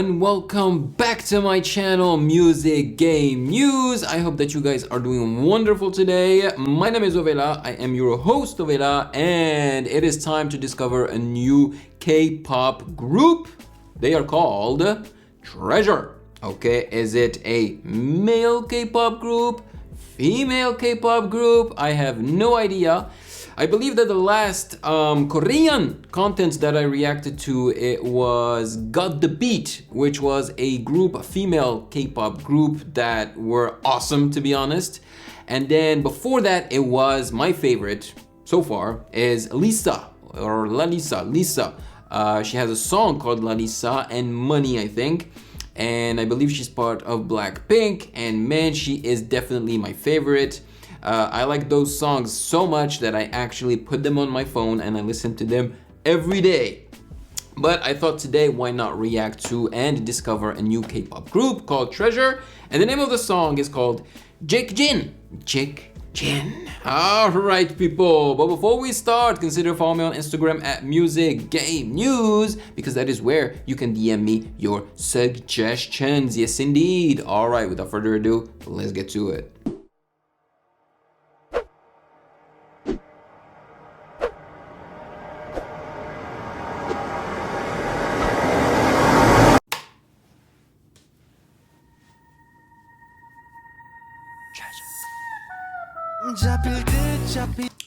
and welcome back to my channel, Music Game News. I hope that you guys are doing wonderful today. My name is Ovela, I am your host Ovela, and it is time to discover a new K-pop group. They are called Treasure. Okay, is it a male K-pop group, female K-pop group? I have no idea. I believe that the last Korean content that I reacted to, it was Got the Beat, which was a group, a female K-pop group that were awesome, to be honest. And then before that, it was my favorite so far is Lisa or Lalisa. Lisa. She has a song called Lalisa and Money, I think. And I believe she's part of Blackpink. And man, she is definitely my favorite. I like those songs so much that I actually put them on my phone and I listen to them every day. But I thought today, why not react to and discover a new K-pop group called Treasure. And the name of the song is called Jikjin. Jikjin. Alright people, but before we start, consider following me on Instagram at Music Game News, because that is where you can DM me your suggestions. Yes indeed. Alright, without further ado, let's get to it.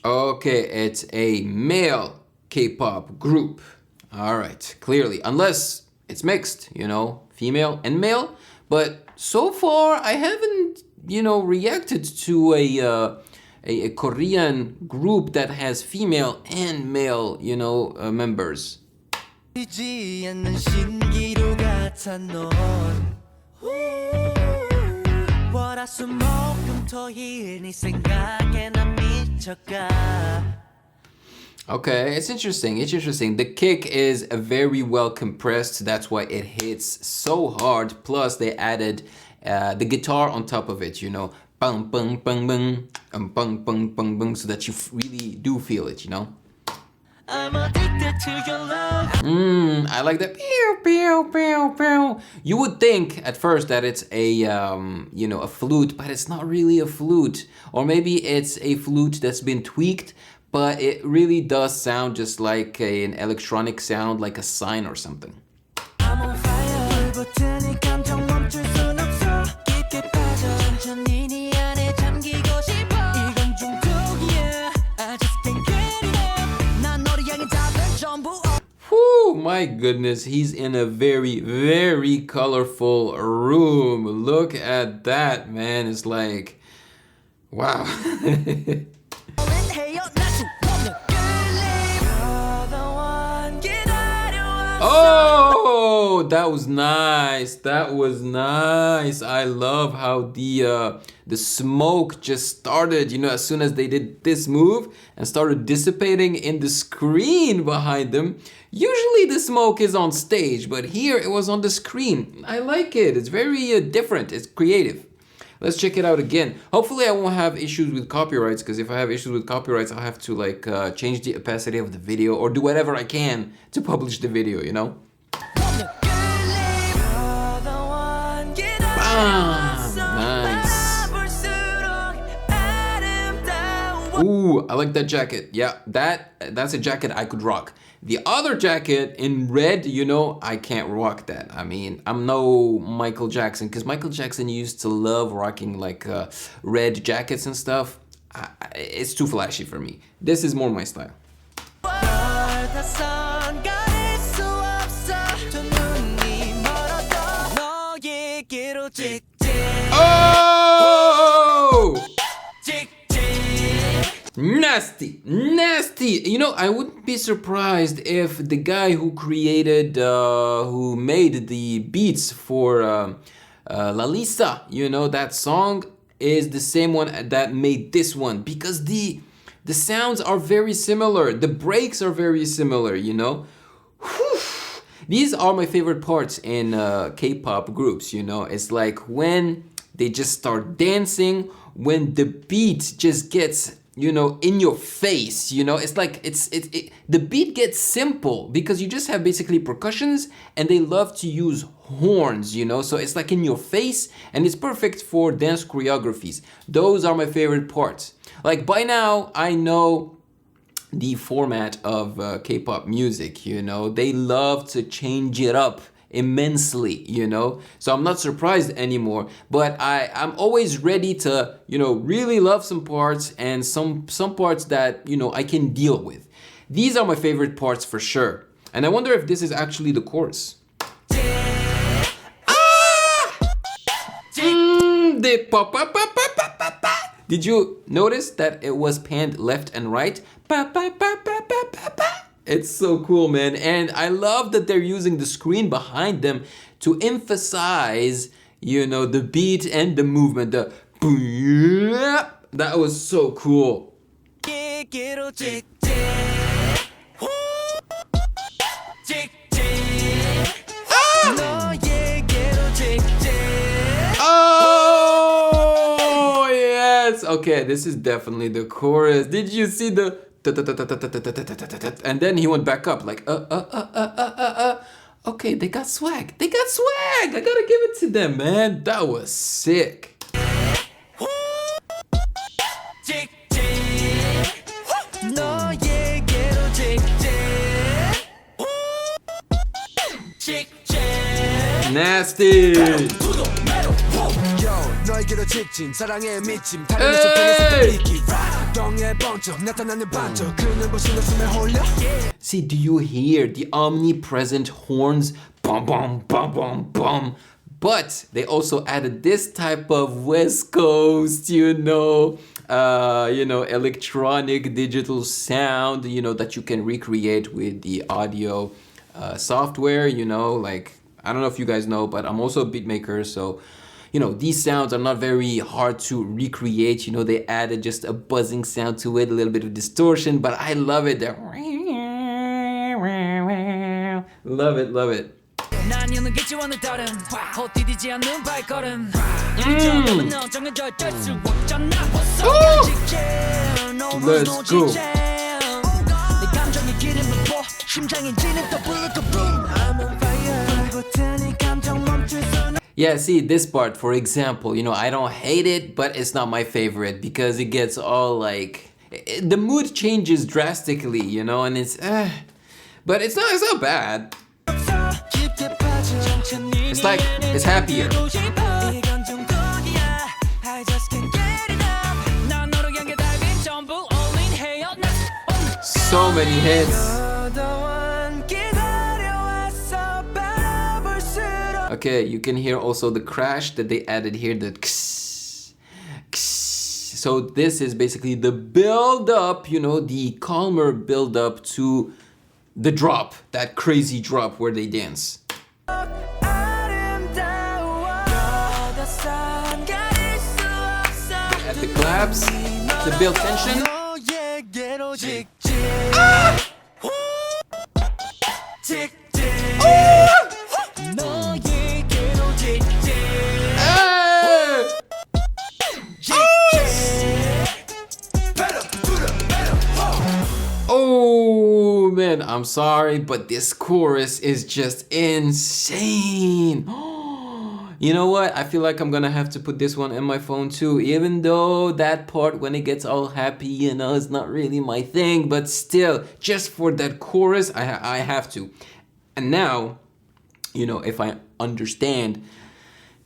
Okay, it's a male K-pop group. All right, clearly, unless it's mixed, you know, female and male. But so far, I haven't, reacted to a Korean group that has female and male, members. Okay, it's interesting. The kick is very well compressed. That's why it hits so hard. Plus, they added the guitar on top of it, bang, bang, bang, bang, bang, bang, bang, bang, so that you really do feel it, I'm addicted to your love. I like that. Pew, pew, pew, pew. You would think at first that it's a, a flute, but it's not really a flute. Or maybe it's a flute that's been tweaked, but it really does sound just like an electronic sound, like a sign or something. I'm on fire. Whew, my goodness, he's in a very, very colorful room. Look at that, man. It's like, wow. Oh, that was nice. I love how the smoke just started, as soon as they did this move and started dissipating in the screen behind them. Usually the smoke is on stage, but here it was on the screen. I like it. It's very different. It's creative. Let's check it out again. Hopefully I won't have issues with copyrights, because if I have issues with copyrights, I'll have to change the opacity of the video or do whatever I can to publish the video, Bam! Nice. Ooh, I like that jacket. Yeah, that's a jacket I could rock. The other jacket in red, I can't rock that. I mean, I'm no Michael Jackson, because Michael Jackson used to love rocking red jackets and stuff. It's too flashy for me. This is more my style. Oh! Nasty. I wouldn't be surprised if the guy who created, who made the beats for Lalisa, that song, is the same one that made this one, because the sounds are very similar. The breaks are very similar, Whew. These are my favorite parts in K-pop groups, It's like when they just start dancing, when the beat just gets, in your face, It's like, the beat gets simple because you just have basically percussions, and they love to use horns, you know, so it's like in your face and it's perfect for dance choreographies. Those are my favorite parts. Like by now I know the format of K-pop music, you know, they love to change it up immensely, you know, so I'm not surprised anymore, but I'm always ready to, you know, really love some parts and some parts that, you know, I can deal with. These are my favorite parts for sure, and I wonder if this is actually the chorus. Did you notice that it was panned left and right? It's so cool, man. And I love that they're using the screen behind them to emphasize, you know, the beat and the movement. That was so cool. Oh, yes. Okay, this is definitely the chorus. Did you see the... And then he went back up like okay, they got swag. They got swag. I gotta give it to them, man. That was sick. Nasty. Hey! See, do you hear the omnipresent horns? Bum, bum, bum, bum, bum. But they also added this type of West Coast, you know, electronic digital sound, you know, that you can recreate with the audio software, you know, like, I don't know if you guys know, but I'm also a beat maker, so you know, these sounds are not very hard to recreate. You know, they added just a buzzing sound to it, a little bit of distortion, but I love it. Love it, love it. Let's go. Yeah, see this part, for example, you know, I don't hate it, but it's not my favorite because it gets all like, the mood changes drastically, you know, and it's, but it's not bad. It's like, it's happier. So many hits. Okay, you can hear also the crash that they added here, the kss, kss. So this is basically the build up, you know, the calmer build up to the drop, that crazy drop where they dance. At the claps to build tension. Ah! Oh man, I'm sorry, but this chorus is just insane. You know what? I feel like I'm gonna have to put this one in my phone too, even though that part when it gets all happy, you know, is not really my thing, but still, just for that chorus, I have to. And now, you know, if I understand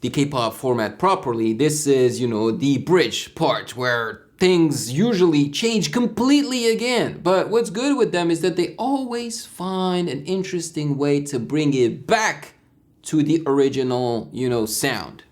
the K-pop format properly, this is, you know, the bridge part where things usually change completely again. But what's good with them is that they always find an interesting way to bring it back to the original, you know, sound.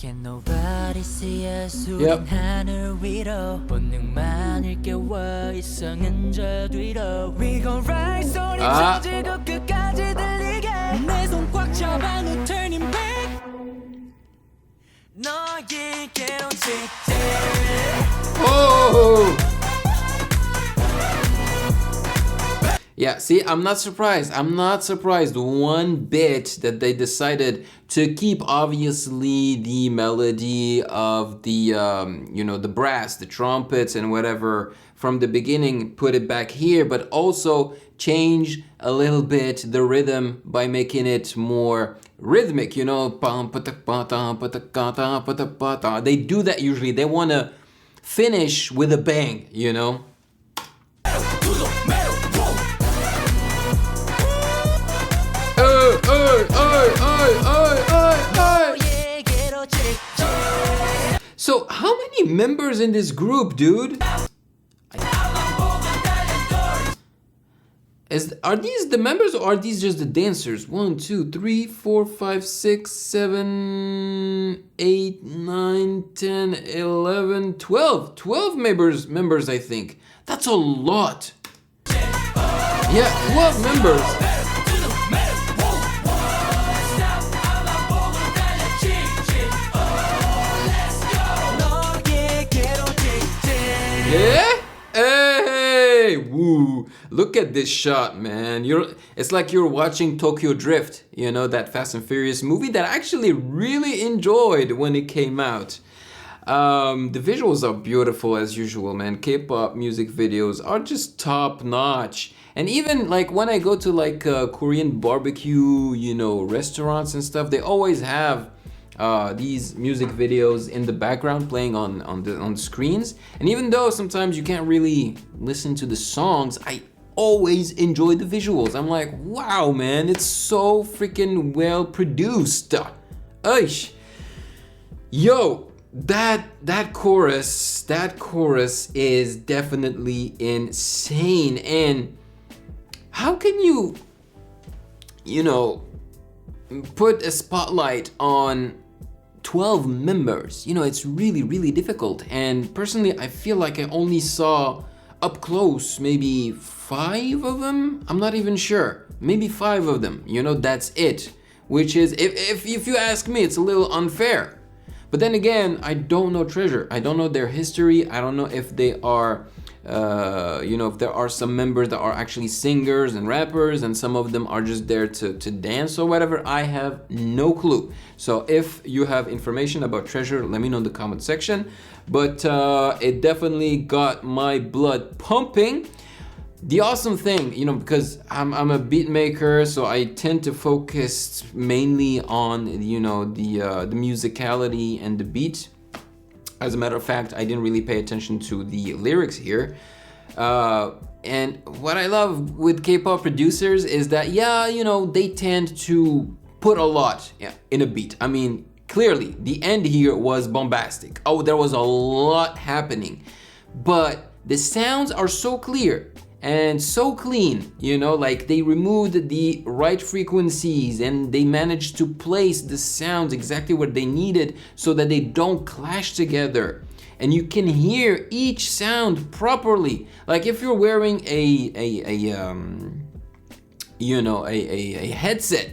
Yep. Oh! Yeah, see, I'm not surprised. I'm not surprised one bit that they decided to keep obviously the melody of the, the brass, the trumpets and whatever from the beginning, put it back here, but also change a little bit the rhythm by making it more rhythmic, They do that usually. They want to finish with a bang, So how many members in this group, dude? Are these the members or are these just the dancers? 1, 2, 3, 4, 5, 6, 7, 8, 9, 10, 11, 12. 12 members, I think. That's a lot. Yeah, 12 members. Yeah? Hey, woo. Look at this shot, man. It's like you're watching Tokyo Drift, that Fast and Furious movie that I actually really enjoyed when it came out. The visuals are beautiful as usual, man. K-pop music videos are just top notch. And even like when I go to like Korean barbecue, restaurants and stuff, they always have these music videos in the background playing on the screens. And even though sometimes you can't really listen to the songs, I always enjoy the visuals. I'm like, wow, man, it's so freaking well produced. Aish. Yo, that chorus is definitely insane. And how can you put a spotlight on 12 members? It's really, really difficult. And personally, I feel like I only saw up close maybe 5 of them. I'm not even sure. Maybe 5 of them. That's it. Which is, if you ask me, it's a little unfair. But then again, I don't know Treasure. I don't know their history. I don't know if they are, if there are some members that are actually singers and rappers and some of them are just there to dance or whatever. I have no clue. So if you have information about Treasure, let me know in the comment section. But it definitely got my blood pumping. The awesome thing, because I'm a beat maker, so I tend to focus mainly on, the musicality and the beat. As a matter of fact, I didn't really pay attention to the lyrics here. And what I love with K-pop producers is that, they tend to put a lot in a beat. I mean, clearly, the end here was bombastic. Oh, there was a lot happening. But the sounds are so clear and so clean, like they removed the right frequencies and they managed to place the sounds exactly where they needed so that they don't clash together. And you can hear each sound properly. Like if you're wearing a headset,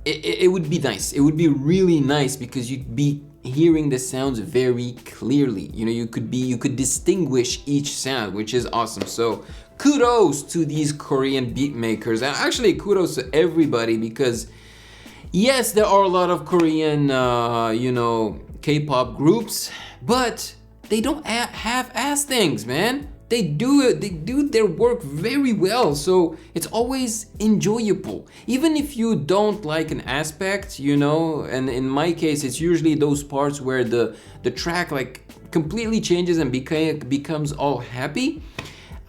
it would be nice. It would be really nice because you'd be hearing the sounds very clearly. You could distinguish each sound, which is awesome. So kudos to these Korean beat makers, and actually kudos to everybody, because yes, there are a lot of Korean K-pop groups, but they don't half-ass things, man. They do their work very well, so it's always enjoyable. Even if you don't like an aspect, and in my case, it's usually those parts where the track like completely changes and becomes all happy,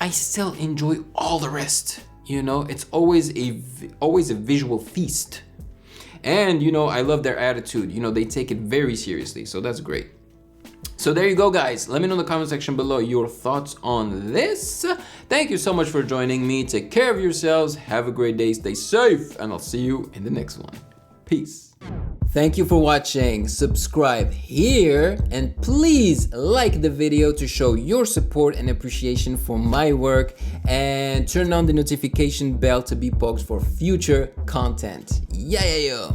I still enjoy all the rest. It's always a visual feast. And I love their attitude. They take it very seriously, so that's great. So there you go, guys. Let me know in the comment section below your thoughts on this. Thank you so much for joining me. Take care of yourselves. Have a great day. Stay safe. And I'll see you in the next one. Peace. Thank you for watching. Subscribe here. And please like the video to show your support and appreciation for my work. And turn on the notification bell to be bugged for future content. Yeah.